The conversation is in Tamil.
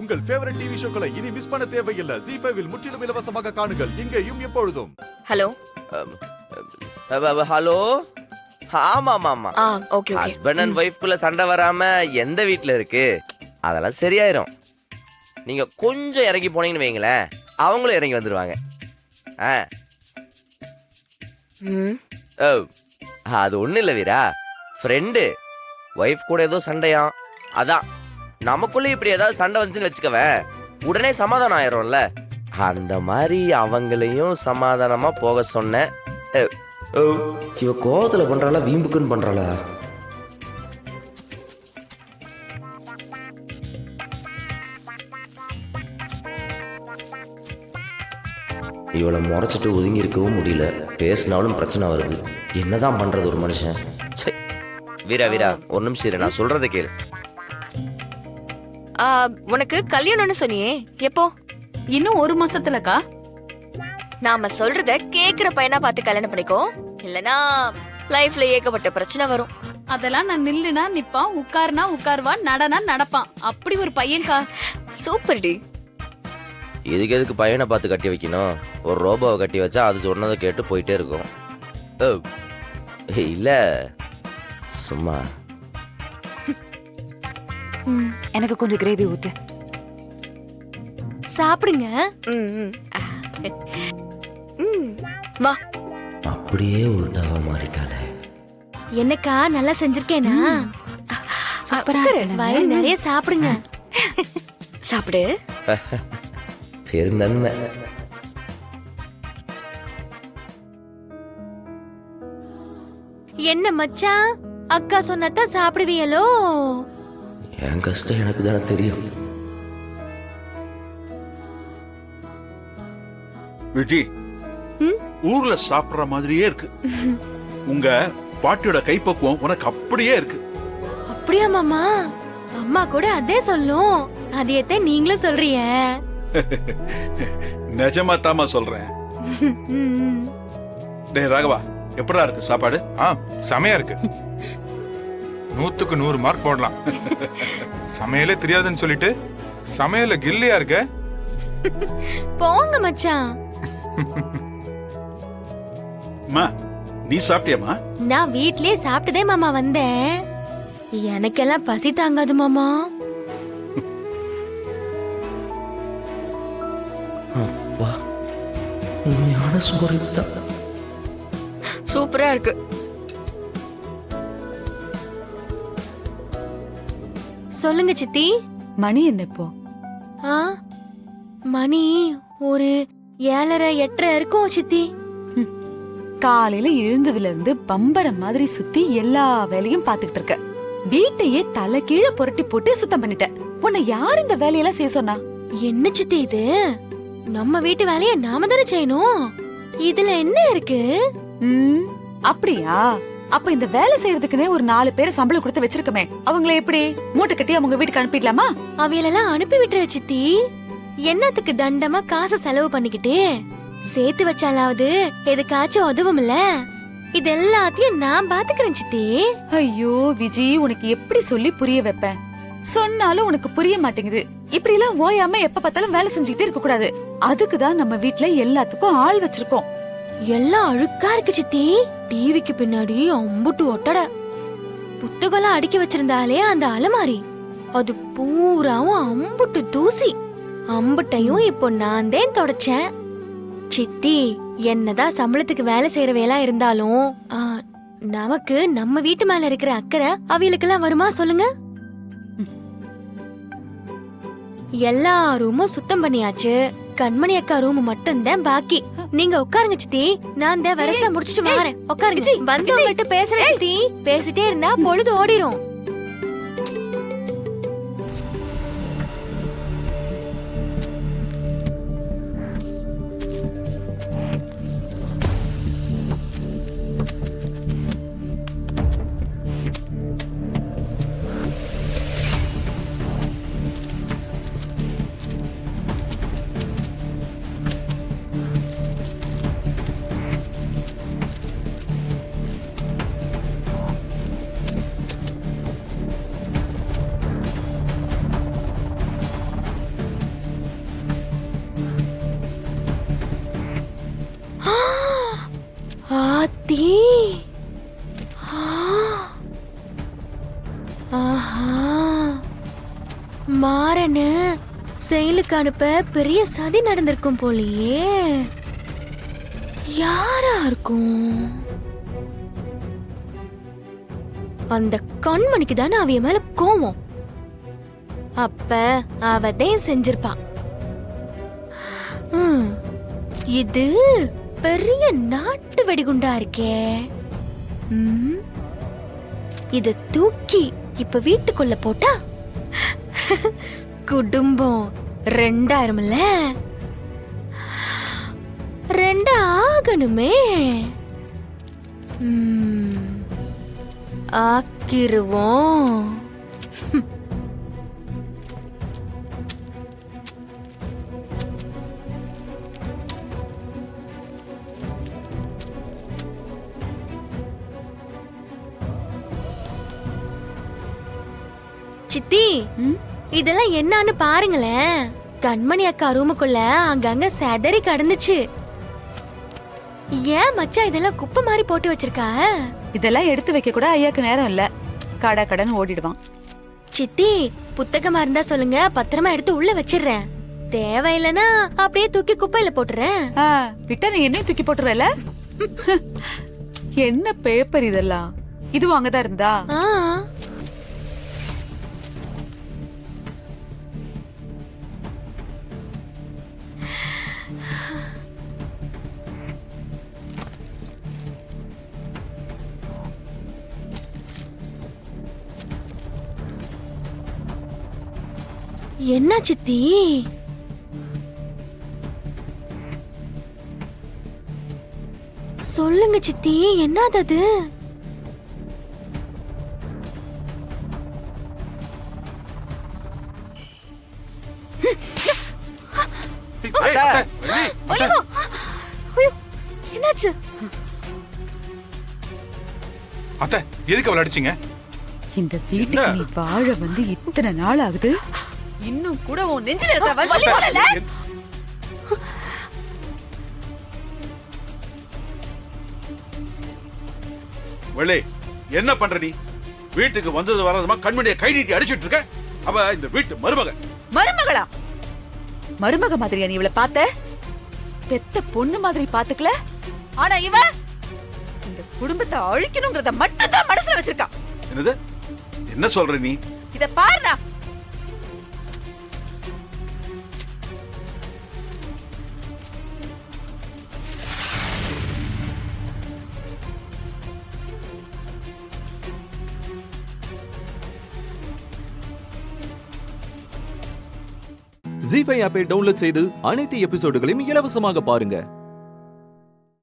உங்கள் ஃபேவரட் டிவி ஷோக்களை இனி மிஸ் பண்ண தேவையில்லை. ZEE5 இல் முற்றிலும் இலவசமாக காணுங்கள். இங்கேயும் எப்பொழுதும். Hello hello. ஆமா ஓகே ஹஸ்பண்ட் அண்ட் ஒய்ஃப்குள்ள சண்டை வராம எந்த வீட்ல இருக்கு? அதெல்லாம் சரியாயிரும். நீங்க கொஞ்சம் இறங்கி போனீங்கன்னு வைங்களேன், அவங்களும் இறங்கி வந்துருவாங்க. அது ஒண்ணு இல்ல வீரா, ஃப்ரெண்டு ஒய்ஃப் கூட ஏதோ சண்டையாம். அதான் நமக்குள்ள இப்படி ஏதாவது சண்டை வந்துச்சுன்னு வச்சுக்கவே, உடனே சமாதானம் ஆயிடும்ல. அந்த மாதிரி அவங்களையும் சமாதானமா போக சொன்னேன். இவ கோவத்துல பண்றாளா வீம்புக்குன்னு பண்றாளா? இவளை முறைச்சிட்டு ஒதுங்கி இருக்கவும் முடியல. பேசினாலும் பிரச்சனை வருது. என்னதான் பண்றது ஒரு மனுஷன்? வீரா வீரா ஒரு நிமிஷம் இரு, நான் சொல்றதை கேளு. உனக்கு கல்யாணம்னு சொன்னியே, எப்போ? இன்னும் 1 மாசத்துலக்கா. நாம சொல்றத கேக்குற பையனா பார்த்து கல்யாணம் பண்ணிக்கோ, இல்லனா லைஃப்ல ஏகப்பட்ட பிரச்சனை வரும். அதெல்லாம் நான் நில்லுனா நிப்பான், உட்காருனா உட்காருவான், நடனா நடப்பான். அப்படி ஒரு பையன்கா. Super D. இதுக்கு எதுக்கு பையனை பார்த்து கட்டி வைக்கணும்? ஒரு ரோபோவை கட்டி வச்சா அது சொன்னதை கேட்டு போயிட்டே இருக்கும். இல்ல சும்மா. எனக்கு கொஞ்சம் கிரேவி ஊத்து. சாப்பிடுங்க. வா. அப்படியே உருட்டாவா மாறிட்டாளே. என்னக்கா நல்லா செஞ்சிருக்கேனா? சூப்பரா இருக்கு. வயிறு நிறைய சாப்பிடுங்க. சாப்பிடு. பெருந்தன்மை. என்ன மச்சான், அக்கா சொன்னதான் சாப்பிடுவீங்களோ? என் கஷ்டம் எனக்கு தானே தெரியும். விஜி, ஊர்ல சாப்பிடுற மாதிரியே இருக்கு. உங்க பாட்டியோட கைப்பக்குவம் உனக்கு அப்படியே இருக்கு. அப்படியா மாமா? அம்மா கூட அதே சொல்லும். அதையத்தை நீங்களும் சொல்றீங்க. நிஜமா தாமா சொல்றேன். டேய் ராகவா, எப்படா இருக்கு சாப்பாடு? செமையா இருக்கு. 100க்கு 100 மார்க் போடலாம். சமையலே தெரியாதுன்னு சொல்லிட்டு சமையல கில்லியா இருக்க. போங்க மச்சான். அம்மா, நீ சாப்பிட்டியாமா? நான் வீட்லயே சாப்பிட்டதே மாமா வந்தேன். எனக்கெல்லாம் பசி தாங்காது மாமா. அப்பா, உண்மையான சோறு தான். சூப்பரா இருக்கு. சொல்லுங்க சித்தி. மணி என்ன இப்போ? மணி ஒரு 7:30 8:30 இருக்கும் சித்தி. காலையில எழுந்ததுல இருந்து பம்பர மாதிரி சுத்தி எல்லா வேலையும் பாத்துக்கிட்டு இருக்க. வீட்டையே தலை கீழே புரட்டி போட்டு சுத்தம் பண்ணிட்ட. உன்னை யார் இந்த வேலையெல்லாம் செய்ய சொன்னா? என்ன சித்தி இது? நம்ம வீட்டு வேலைய நாம தானே செய்யணும். இதுல என்ன இருக்கு? அப்படியா? அப்ப இந்த வேலை செய்யறதுக்குன்னே ஒரு 4 பேரை சம்பளம் கொடுத்து வச்சிருக்கமே, அவங்கள எப்படி மூட்டை கட்டி அவங்க வீட்டுக்கு அனுப்பிடலாமா? அவையெல்லாம் அனுப்பி விட்டுற சித்தி. என்னத்துக்கு தண்டமா காசு செலவு பண்ணிக்கிட்டு? சேர்த்து வச்சாலாவது எதுக்காச்சும் உதவும்ல. இது எல்லாத்தையும் நான் பாத்துக்கிறேன் சித்தி. ஐயோ விஜி, உனக்கு எப்படி சொல்லி புரிய வைப்பேன்? சொன்னாலும் உனக்கு புரிய மாட்டேங்குது. இப்படி எல்லாம் ஓயாம எப்ப பார்த்தாலும் வேலை செஞ்சுக்கிட்டே இருக்க கூடாது. அதுக்குதான் நம்ம வீட்ல எல்லாத்துக்கும் ஆள் வச்சிருக்கோம். எல்லாம் அழுக்கா இருக்கு சித்தி. டிவிக்கு பின்னாடி அம்புட்டு ஒட்டட. புத்தகம் அடுக்கி வச்சிருந்தாலே அந்த அலமாரி, அது பூராவும் அம்புட்டு தூசி. அம்புட்டையும் இப்போ நான் தான் தொடச்சேன். சித்தி, என்னதான் சம்பளத்துக்கு வேலை செய்யற வேலை இருந்தாலும் நமக்கு நம்ம வீட்டு மேல இருக்கிற அக்கறை அவியலுக்கெல்லாம் வருமா சொல்லுங்க? எல்லா ரூமும் சுத்தம் பண்ணியாச்சு. கண்மணி அக்கா ரூம் மட்டும் தான் பாக்கி. நீங்க உட்காருங்க சித்தி, நான் தான் வரசா முடிச்சிட்டு வரேன். உட்காருங்க. வந்து உங்கள்கிட்ட பேசுறேன் சித்தி. பேசிட்டே இருந்தா பொழுது ஓடிரும். உன்னை செயலுக்கு அனுப்ப பெரிய சதி நடந்திருக்கும் போலயே. யாரா இருக்கும்? அந்த கண்மணிக்கு தானே அவிய மேல கோவம். அப்ப அவதையும் செஞ்சிருப்பான். இது பெரிய நாட்டு வெடிகுண்டா இருக்கே. இத தூக்கி இப்ப வீட்டுக்குள்ள போட்டா குடும்பம் 2000 2 ஆகணுமே. ஆக்கிருவோம். சித்தி, இதெல்லாம் என்னன்னு பாருங்களேன். கண்மணி அக்கா ரூமுக்குள்ள அங்கங்க செதறி கடந்துச்சு. ஏன் மச்சான் இதெல்லாம் குப்பை மாதிரி போட்டு வச்சிருக்கா? இதெல்லாம் எடுத்து வைக்க கூட ஐயாக்கு நேரம் இல்ல. கடை கடன் ஓடிடுவான். சித்தி, புத்தகமா இருந்தா சொல்லுங்க, பத்திரமா எடுத்து உள்ள வச்சிடுறேன். தேவையில்லைன்னா அப்படியே தூக்கி குப்பையில போட்டுறேன். விட்டா நீ என்னையும் தூக்கி போட்டுருவல. என்ன பேப்பர் இதெல்லாம்? இதுவும் அங்கதான் இருந்தா? என்ன சித்தி? சொல்லுங்க சித்தி, என்னது? என்னாச்சு? அத்தை, எதுக்கு அவளை அடிச்சீங்க? இந்த வீட்டுக்கு நீ வாழ வந்து இத்தனை நாள் ஆகுது, இன்னும் கூட உன் நெஞ்சில இருக்கிற வலி போடல. வள்ளி, என்ன பண்ற நீ? வீட்டுக்கு வந்தது வராதமா கண்மணியை கை நீட்டி அடிச்சிட்டு இருக்க. அவ இந்த வீட்டு மருமக. மருமகளா? மருமக மாதிரியா நீ இவளை பார்த்த? பெத்த பொண்ணு மாதிரி பாத்துக்கல. ஆனா இவ இந்த குடும்பத்தை அழிக்கணும்ங்கறத மட்டும் தான் மனசுல வச்சிருக்கா. என்னது? என்ன சொல்ற நீ? இத பாருடா. ஜீ5 ஆப்பை டவுன்லோட் செய்து அனைத்து எபிசோடுகளையும் இலவசமாக பாருங்க.